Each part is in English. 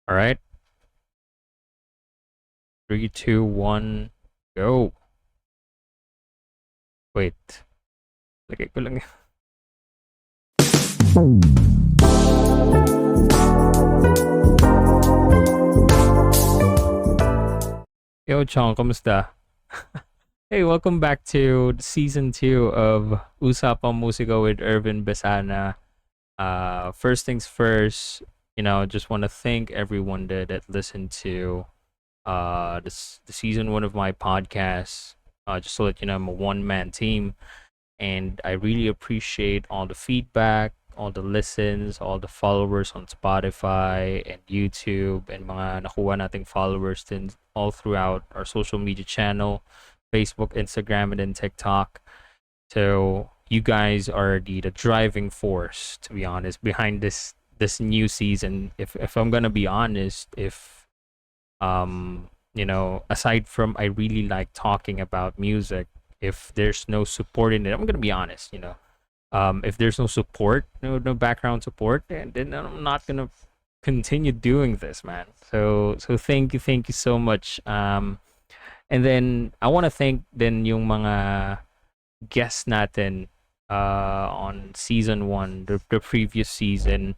All right. 3, 2, 1, go. Wait. Lagay ko lang. Yo, Chong, kamusta? Hey, welcome back to season 2 of Usapang Musiko with Ervin Besana. First things first, just want to thank everyone that listened to the season 1 of my podcast. Just to let you know, I'm a one-man team. And I really appreciate all the feedback, all the listens, all the followers on Spotify and YouTube, and mga nakuha nating followers din all throughout our social media channel, Facebook, Instagram, and then TikTok. So you guys are the driving force, to be honest, behind this new season. If I'm gonna be honest, if aside from I really like talking about music, if there's no support in it, I'm gonna be honest, if there's no support, no background support, then I'm not gonna continue doing this, man. So thank you so much. And then I want to thank then yung mga guests natin on season 1, the previous season.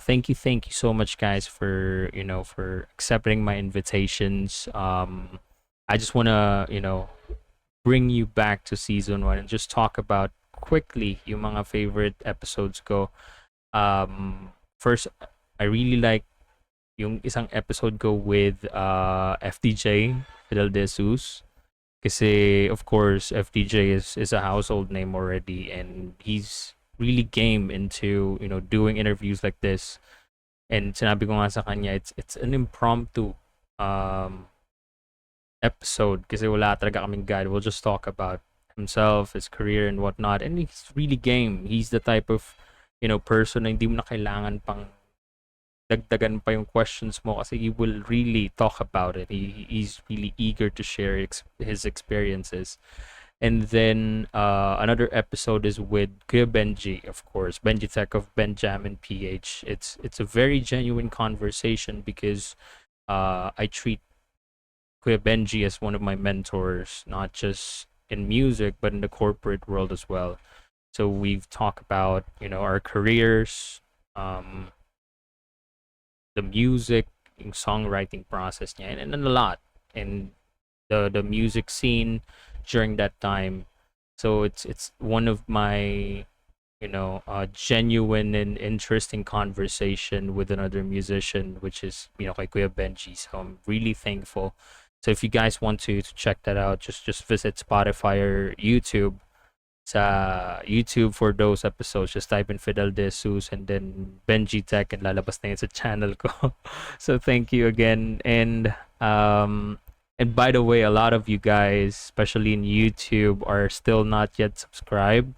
Thank you so much, guys, for for accepting my invitations. I just wanna bring you back to season 1 and just talk about quickly yung mga favorite episodes ko. First, I really like yung isang episode ko with FDJ, Fidel De Jesus. Kasi, of course, FDJ is a household name already, and he's really game into, doing interviews like this. And sinabi ko nga sa kanya, it's an impromptu um, episode kasi wala talaga kaming guide. We'll just talk about himself, his career, and whatnot. And he's really game. He's the type of, person na hindi mo na kailangan pang dagdagan pa yung questions mo kasi he will really talk about it. He's really eager to share his experiences. And then another episode is with Kuya Benji, of course, Benji Tech of Benjamin PH. It's a very genuine conversation because I treat Kuya Benji as one of my mentors, not just in music but in the corporate world as well. So we've talked about our careers, um, the music, yung songwriting process niya, and a lot, and the music scene during that time. So it's one of my genuine and interesting conversation with another musician, which is kay Kuya Benji. So I'm really thankful. So if you guys want to check that out, just visit Spotify or YouTube. Sa YouTube for those episodes, just type in Fidel De Jesus and then Benji Tech and lalabas na yun sa channel ko. So thank you again. And by the way, a lot of you guys, especially in YouTube, are still not yet subscribed.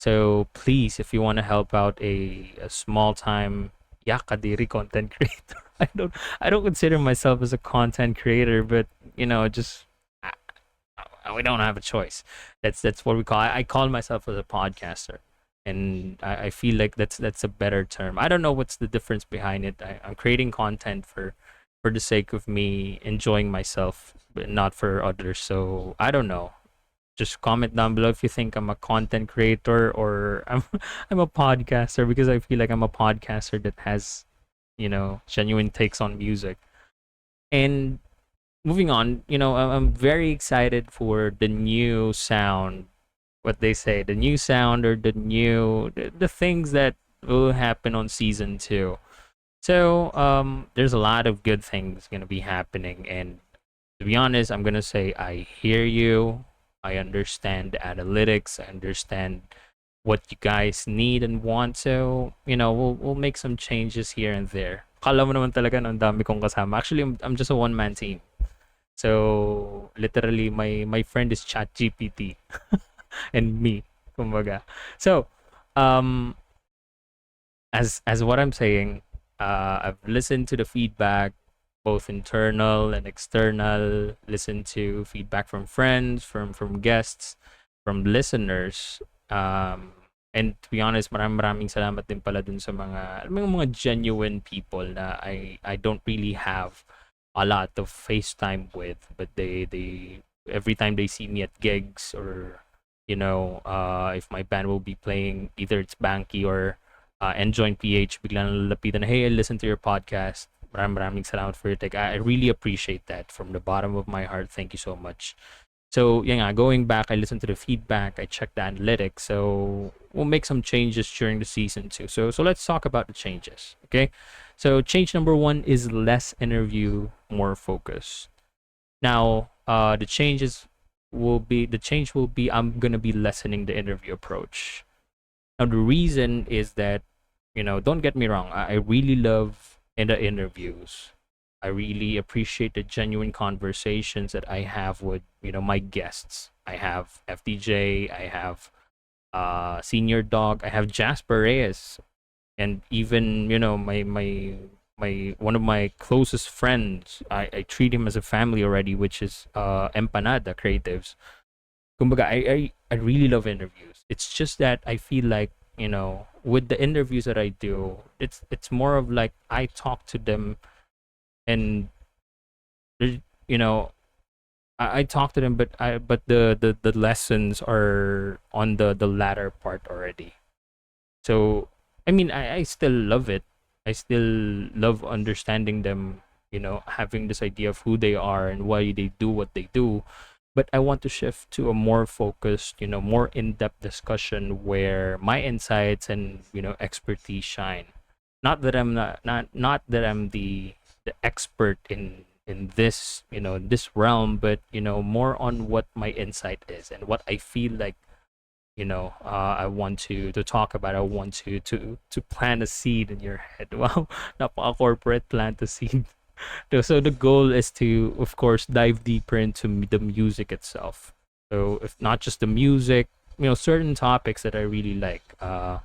So please, if you want to help out a small time yakadiri content creator. I don't consider myself as a content creator, but just we don't have a choice. That's what we call. I call myself as a podcaster, and I feel like that's a better term. I don't know what's the difference behind it. I'm creating content for the sake of me enjoying myself, but not for others. So I don't know. Just comment down below if you think I'm a content creator or I'm a podcaster, because I feel like I'm a podcaster that has genuine takes on music. And moving on, I'm very excited for the new sound. What they say, the new sound, or the things that will happen on season 2. So there's a lot of good things gonna be happening, and to be honest, I'm gonna say I hear you. I understand the analytics. I understand what you guys need and want. So we'll make some changes here and there. Kala mo naman talaga na ang dami kong kasama. Actually, I'm just a one man team. So literally, my friend is Chat GPT and me, kumbaga. So um, as what I'm saying, I've listened to the feedback, both internal and external. Listened to feedback from friends, from guests, from listeners, um, And to be honest, maraming salamat din pala dun sa mga, alam mo yung mga genuine people na I don't really have a lot of FaceTime with, but they every time they see me at gigs or if my band will be playing, either it's Banky or Enjoin PH, biglang lalapitan na, hey, I listen to your podcast. Maraming salamat for your take. I really appreciate that from the bottom of my heart. Thank you so much. So yeah, going back, I listened to the feedback, I checked the analytics. So we'll make some changes during the season too. So let's talk about the changes. Okay. So change number one is less interview, more focus. Now, the change will be I'm gonna be lessening the interview approach. Now the reason is that, don't get me wrong, I really love in the interviews. I really appreciate the genuine conversations that I have with, my guests. I have FDJ, I have Senior Dog, I have Jasper Reyes, and even, my one of my closest friends. I treat him as a family already, which is Empanada Creatives. Kumbaga, I really love interviews. It's just that I feel like, with the interviews that I do, it's more of like I talk to them, and you know I talk to them, but the lessons are on the latter part already. So I mean, I still love it. I still love understanding them, having this idea of who they are and why they do what they do. But I want to shift to a more focused, more in-depth discussion where my insights and, expertise shine. Not that I'm not that I'm the expert in this, this realm, but, more on what my insight is and what I feel like, I want to talk about. I want to plant a seed in your head. Wow, napaka corporate, plant a seed. So the goal is to, of course, dive deeper into the music itself. So if not just the music, certain topics that I really like, about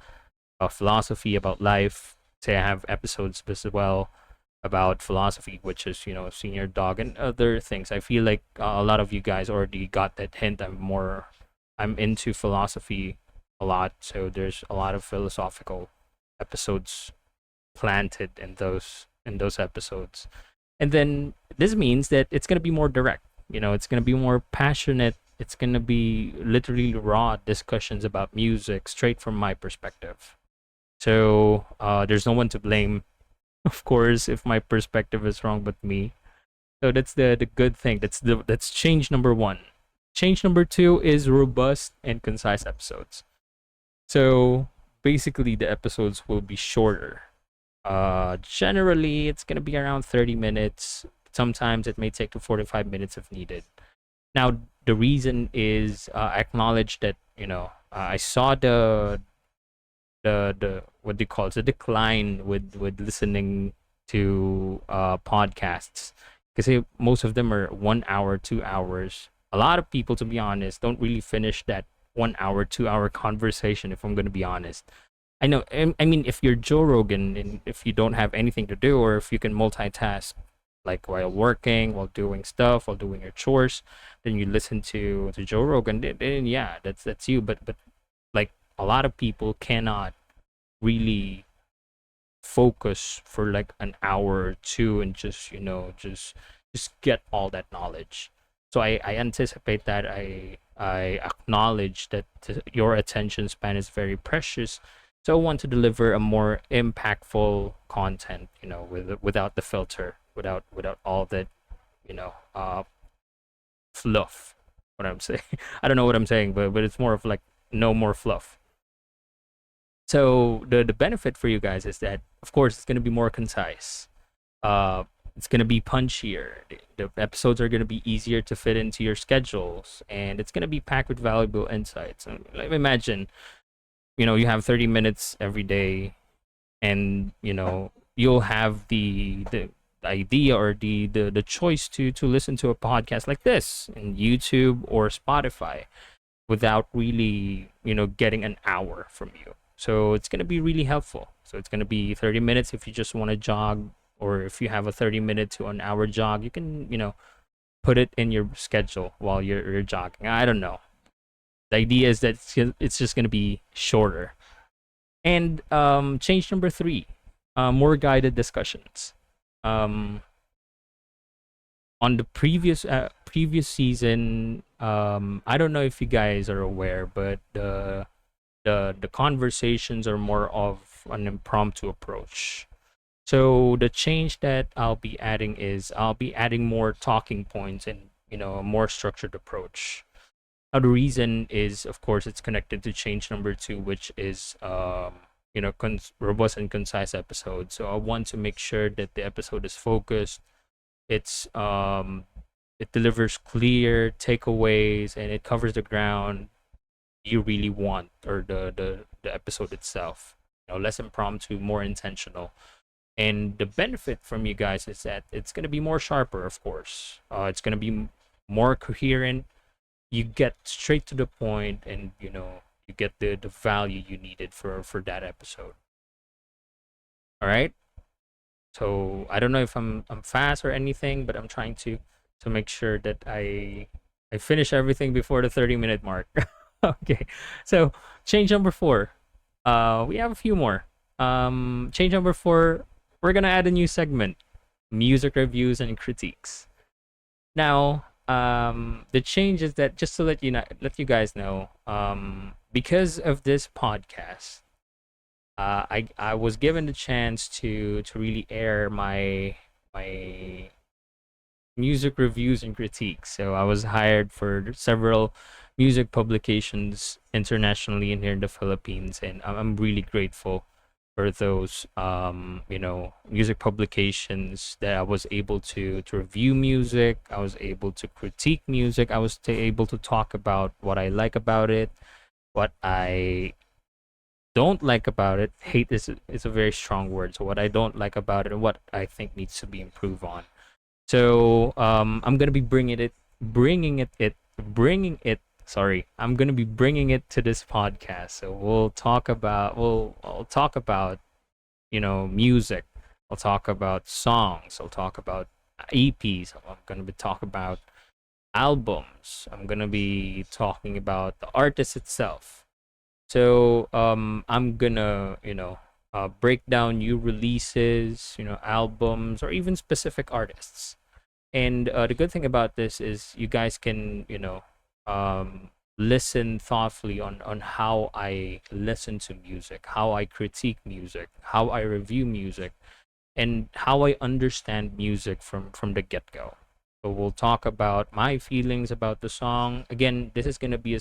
philosophy, about life. Say I have episodes as well about philosophy, which is, Senior Dog and other things. I feel like a lot of you guys already got that hint. I'm into philosophy a lot, so there's a lot of philosophical episodes planted in those episodes. And then this means that it's gonna be more direct. It's gonna be more passionate. It's gonna be literally raw discussions about music, straight from my perspective. So there's no one to blame, of course, if my perspective is wrong, but me. So that's the good thing. That's change number one. Change number two is robust and concise episodes. So basically, the episodes will be shorter. Generally, it's gonna be around 30 minutes. Sometimes it may take to 45 minutes if needed. Now, the reason is, I acknowledge that, I saw the what do you call it, the decline with listening to podcasts, because most of them are 1 hour, 2 hours. A lot of people, to be honest, don't really finish that 1 hour, 2 hour conversation, if I'm going to be honest. I know. I mean, if you're Joe Rogan and if you don't have anything to do, or if you can multitask, like while working, while doing stuff, while doing your chores, then you listen to Joe Rogan. Then yeah, that's you. But like, a lot of people cannot really focus for like an hour or two and just, just get all that knowledge. So I anticipate that. I acknowledge that your attention span is very precious. So I want to deliver a more impactful content, without the filter, without all that, fluff. What I'm saying, I don't know what I'm saying, but it's more of like no more fluff. So the benefit for you guys is that, of course, it's gonna be more concise. Uh, it's gonna be punchier. The episodes are gonna be easier to fit into your schedules, and it's gonna be packed with valuable insights. And like, imagine, you have 30 minutes every day, and you'll have the idea or the choice to listen to a podcast like this in YouTube or Spotify without really, getting an hour from you. So it's going to be really helpful. So it's going to be 30 minutes if you just want to jog, or if you have a 30-minute to an hour jog, you can, put it in your schedule while you're jogging. I don't know. The idea is that it's just going to be shorter. And change number three, more guided discussions. Um, on the previous season, I don't know if you guys are aware, but the conversations are more of an impromptu approach. So the change that I'll be adding is I'll be adding more talking points and a more structured approach. Now the reason is, of course, it's connected to change number two, which is robust and concise episode. So I want to make sure that the episode is focused. It's it delivers clear takeaways and it covers the ground you really want, or the episode itself. Less impromptu, more intentional. And the benefit from you guys is that it's going to be more sharper, of course. It's going to be more coherent. You get straight to the point, and you get the value you needed for that episode. All right. So I don't know if I'm fast or anything, but I'm trying to make sure that I finish everything before the 30-minute mark. Okay. So change number four. We have a few more. Change number four. We're gonna add a new segment: music reviews and critiques. Now, the change is that, just to let you guys know, because of this podcast, I was given the chance to really air my music reviews and critiques. So I was hired for several music publications internationally and here in the Philippines, and I'm really grateful for those music publications that I was able to review music. I was able to critique music. I was able to talk about what I like about it, what I don't like about it. Hate is a very strong word. So what I don't like about it and what I think needs to be improved on. So I'm gonna be bringing it. Sorry, I'm gonna be bringing it to this podcast. So I'll talk about music. I'll talk about songs. I'll talk about EPs. I'm gonna be talk about albums. I'm gonna be talking about the artist itself. So I'm gonna break down new releases, albums, or even specific artists. And the good thing about this is you guys can listen thoughtfully on how I listen to music, how I critique music, how I review music, and how I understand music from the get go. So we'll talk about my feelings about the song. Again, this is gonna be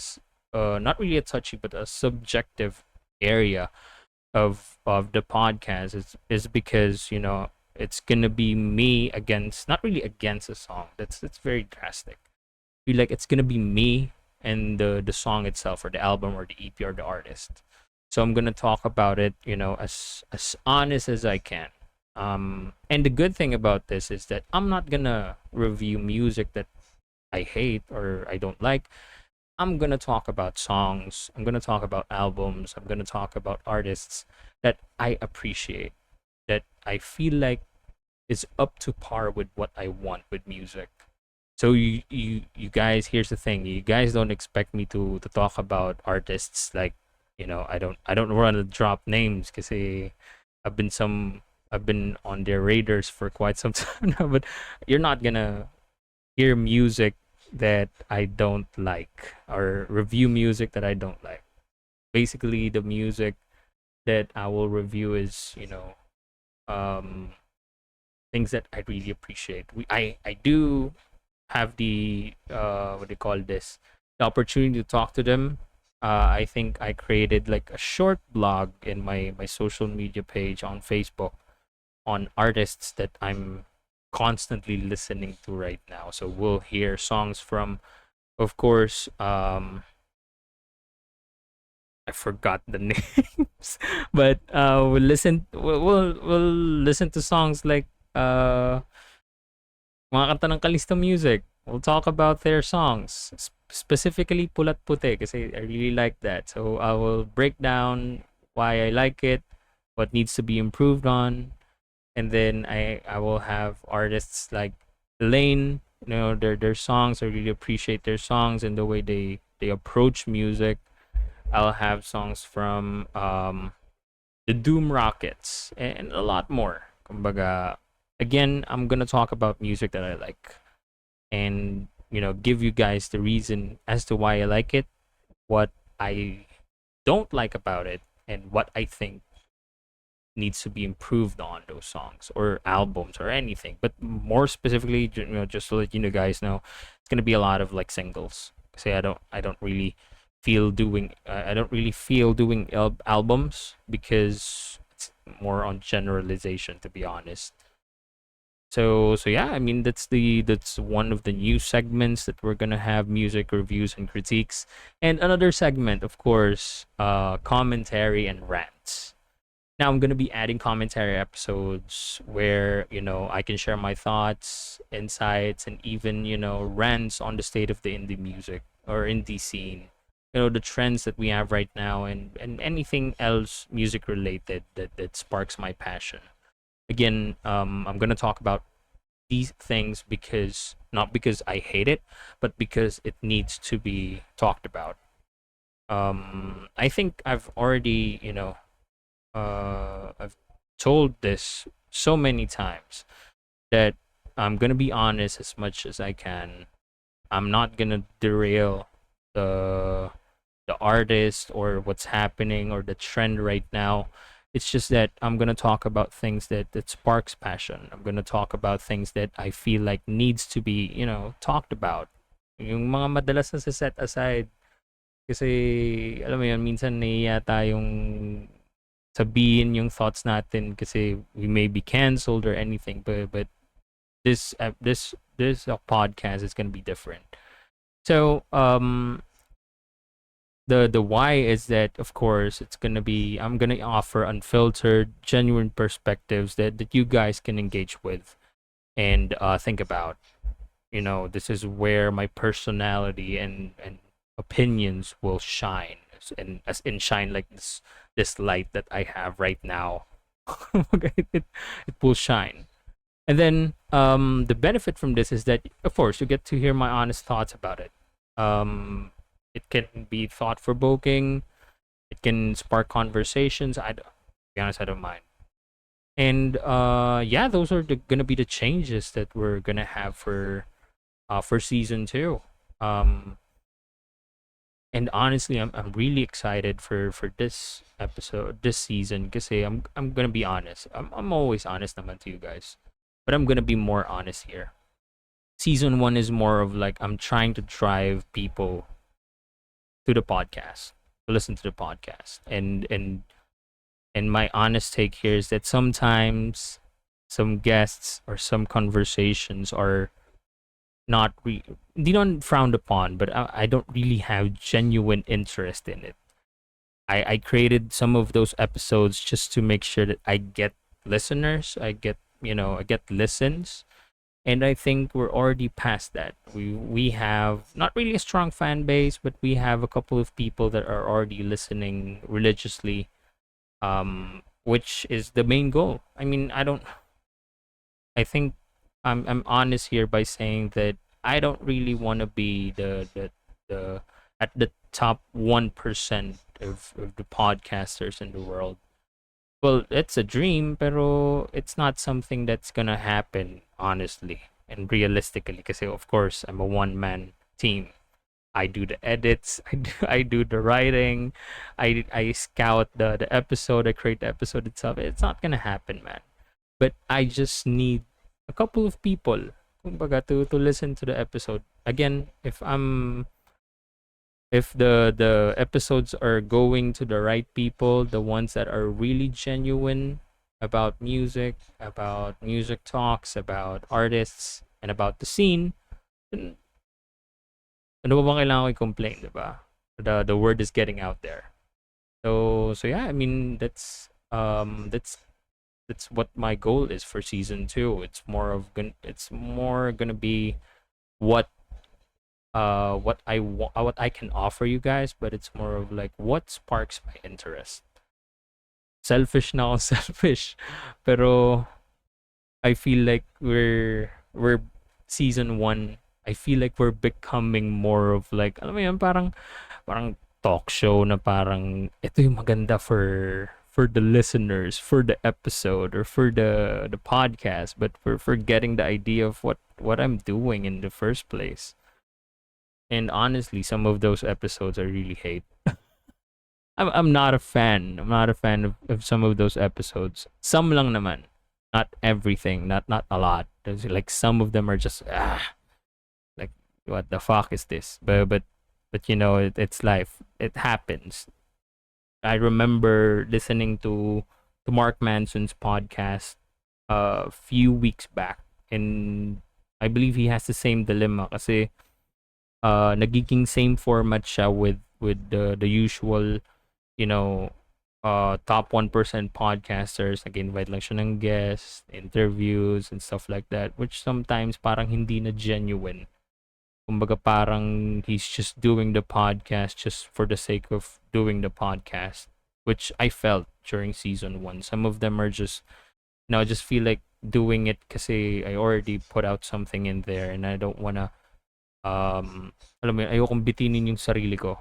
not really a touchy but a subjective area of the podcast. Is because it's gonna be me against, not really against a song. That's very drastic. Feel like it's gonna be me and the song itself, or the album, or the EP, or the artist. So I'm gonna talk about it, as honest as I can. And the good thing about this is that I'm not gonna review music that I hate or I don't like. I'm gonna talk about songs. I'm gonna talk about albums. I'm gonna talk about artists that I appreciate, that I feel like is up to par with what I want with music. So you guys, here's the thing: you guys don't expect me to talk about artists like, I don't want to drop names because I've been on their radars for quite some time now. But you're not gonna hear music that I don't like, or review music that I don't like. Basically, the music that I will review is um things that I really appreciate. I do have the what do you call this, the opportunity to talk to them. I think I created like a short blog in my social media page on Facebook on artists that I'm constantly listening to right now. So we'll hear songs from, of course, I forgot the names, but we'll listen to songs like uh mga kanta ng Kalista Music. We'll talk about their songs, specifically Pulat Puti, kasi I really like that. So I will break down why I like it, what needs to be improved on, and then I will have artists like Elaine. Their songs. I really appreciate their songs and the way they approach music. I'll have songs from the Doom Rockets, and a lot more. Kumbaga, again, I'm gonna talk about music that I like, and give you guys the reason as to why I like it, what I don't like about it, and what I think needs to be improved on those songs or albums or anything. But more specifically, just to let guys know, it's gonna be a lot of like singles. Say I don't really feel doing I don't really feel doing albums because it's more on generalization, to be honest. So yeah, I mean that's one of the new segments that we're gonna have: music reviews and critiques, and another segment, of course, commentary and rants. Now I'm gonna be adding commentary episodes where I can share my thoughts, insights, and even rants on the state of the indie music or indie scene. The trends that we have right now, and anything else music related that sparks my passion. Again, I'm gonna talk about these things because not because I hate it, but because it needs to be talked about. I think I've already I've told this so many times that I'm gonna be honest as much as I can. I'm not gonna derail the the artist or what's happening or the trend right now. It's just that I'm gonna talk about things that sparks passion. I'm gonna talk about things that I feel like needs to be talked about. Yung mga madalas na set aside kasi alam mo yun, minsan nahiya tayong sabihin yung thoughts natin kasi we may be canceled or anything, but this podcast is gonna be different. So the why is that, of course, it's gonna be I'm gonna offer unfiltered, genuine perspectives that you guys can engage with and think about. This is where my personality and opinions will shine, and as in shine like this light that I have right now. Okay, it will shine. And then the benefit from this is that, of course, you get to hear my honest thoughts about it. Um, it can be thought provoking. It can spark conversations. To be honest, I don't mind. And yeah, those are gonna be the changes that we're gonna have for season two. Um, and honestly, I'm really excited for this episode, this season. Because I'm gonna be honest. I'm always honest naman to you guys, but I'm gonna be more honest here. Season one is more of like I'm trying to drive people to the podcast, to listen to the podcast, and my honest take here is that sometimes some guests or some conversations are not they don't frowned upon, but I don't really have genuine interest in it. I created some of those episodes just to make sure that I get listeners, I get listens, and I think we're already past that. We have not really a strong fan base, but we have a couple of people that are already listening religiously, which is the main goal. I mean, I think I'm honest here by saying that I don't really want to be the at the top 1% of the podcasters in the world. Well, it's a dream, pero it's not something that's gonna happen honestly and realistically. Because of course I'm a one man team. I do the edits, I do the writing, I scout the episode, I create the episode itself. It's not gonna happen, man. But I just need a couple of people, kumbaga, to listen to the episode. Again, if the episodes are going to the right people, the ones that are really genuine about music talks, about artists, and about the scene, then ano ba bang kailangan ko i-complain, di ba? The word is getting out there. So yeah, I mean that's what my goal is for season two. It's more gonna be what what I can offer you guys, but it's more of like what sparks my interest. Selfish now, selfish, pero I feel like we're season one. I feel like we're becoming more of like alam mo yun, parang talk show na parang ito yung maganda for the listeners, for the episode, or for the podcast, but for getting the idea of what I'm doing in the first place. And honestly, some of those episodes I really hate. I'm not a fan. I'm not a fan of some of those episodes. Some lang naman. Not everything. Not a lot. There's like some of them are just like what the fuck is this? But you know it's life. It happens. I remember listening to Mark Manson's podcast a few weeks back, and I believe he has the same dilemma kasi nagiging same format siya with the usual, you know, top 1% podcasters. Nag-invite lang siya ng guests, interviews, and stuff like that, which sometimes parang hindi na genuine. Kumbaga parang he's just doing the podcast just for the sake of doing the podcast, which I felt during season 1. Some of them are just, I just feel like doing it kasi I already put out something in there and I don't wanna, alam mo yun, ayokong bitinin yung sarili ko.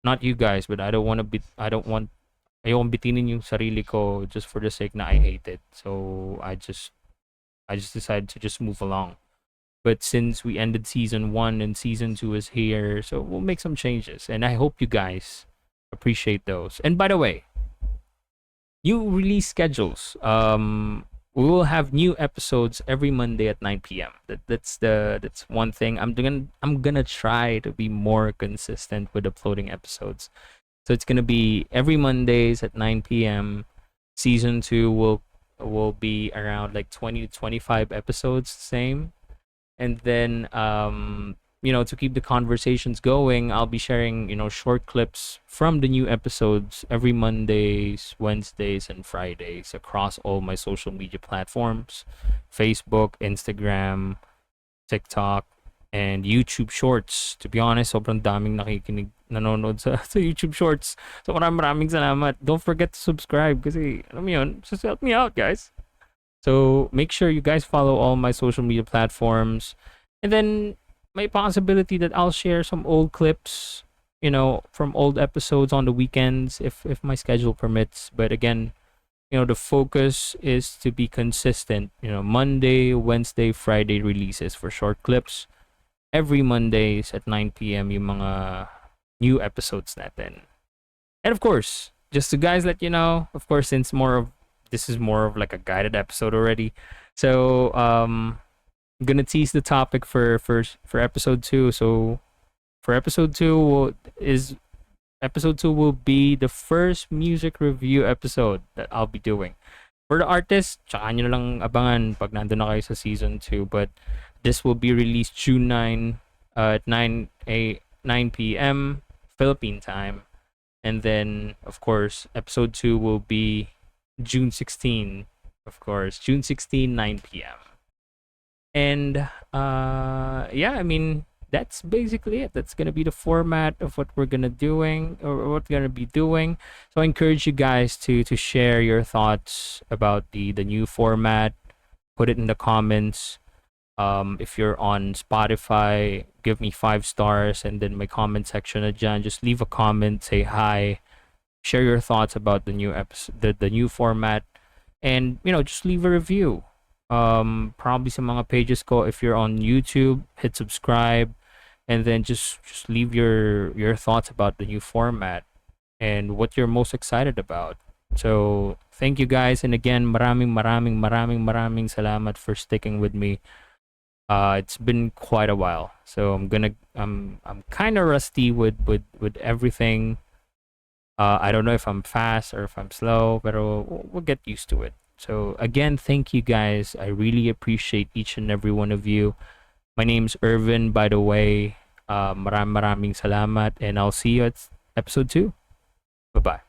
Not you guys, but ayokong bitinin yung sarili ko just for the sake na I hate it. So I just decided to just move along. But since we ended season 1 and season 2 is here, so we'll make some changes. And I hope you guys appreciate those. And by the way, new release schedules. We will have new episodes every Monday at 9 p.m. That's one thing. I'm gonna try to be more consistent with uploading episodes. So it's gonna be every Mondays at 9 p.m. Season 2 will be around like 20 to 25 episodes, same. And then to keep the conversations going, I'll be sharing, short clips from the new episodes every Mondays, Wednesdays, and Fridays across all my social media platforms: Facebook, Instagram, TikTok, and YouTube Shorts. To be honest, sobrang daming nanonood sa YouTube Shorts. So maraming salamat. Don't forget to subscribe kasi alam mo yun, just help me out, guys. So make sure you guys follow all my social media platforms. And then may possibility that I'll share some old clips, from old episodes on the weekends if my schedule permits. But again, the focus is to be consistent. Monday, Wednesday, Friday releases for short clips. Every Mondays at 9 p.m. yung mga new episodes natin. And of course, just to guys let you know, of course, since this is more of like a guided episode already. So I'm gonna tease the topic for episode 2. So for episode 2 will be the first music review episode that I'll be doing. For the artist, tsaka nyo na lang abangan pag nandun na kayo sa season 2. But this will be released June 9 at 9 p.m. Philippine time. And then, of course, episode 2 will be June 16, of course. June 16, 9 p.m. And that's basically it. That's gonna be the format of what we're gonna doing or what we're gonna be doing. So I encourage you guys to share your thoughts about the new format. Put it in the comments. If you're on Spotify, give me 5 stars, and then my comment section dyan, just leave a comment, say hi, share your thoughts about the new episode, the new format, and just leave a review. Probably sa mga pages ko. If you're on YouTube, hit subscribe, and then just leave your thoughts about the new format and what you're most excited about. So thank you guys, and again, maraming salamat for sticking with me. It's been quite a while, so I'm kind of rusty with everything. I don't know if I'm fast or if I'm slow, but we'll get used to it. So again, thank you guys. I really appreciate each and every one of you. My name's Ervin, by the way. Maraming salamat, and I'll see you at episode 2. Bye-bye.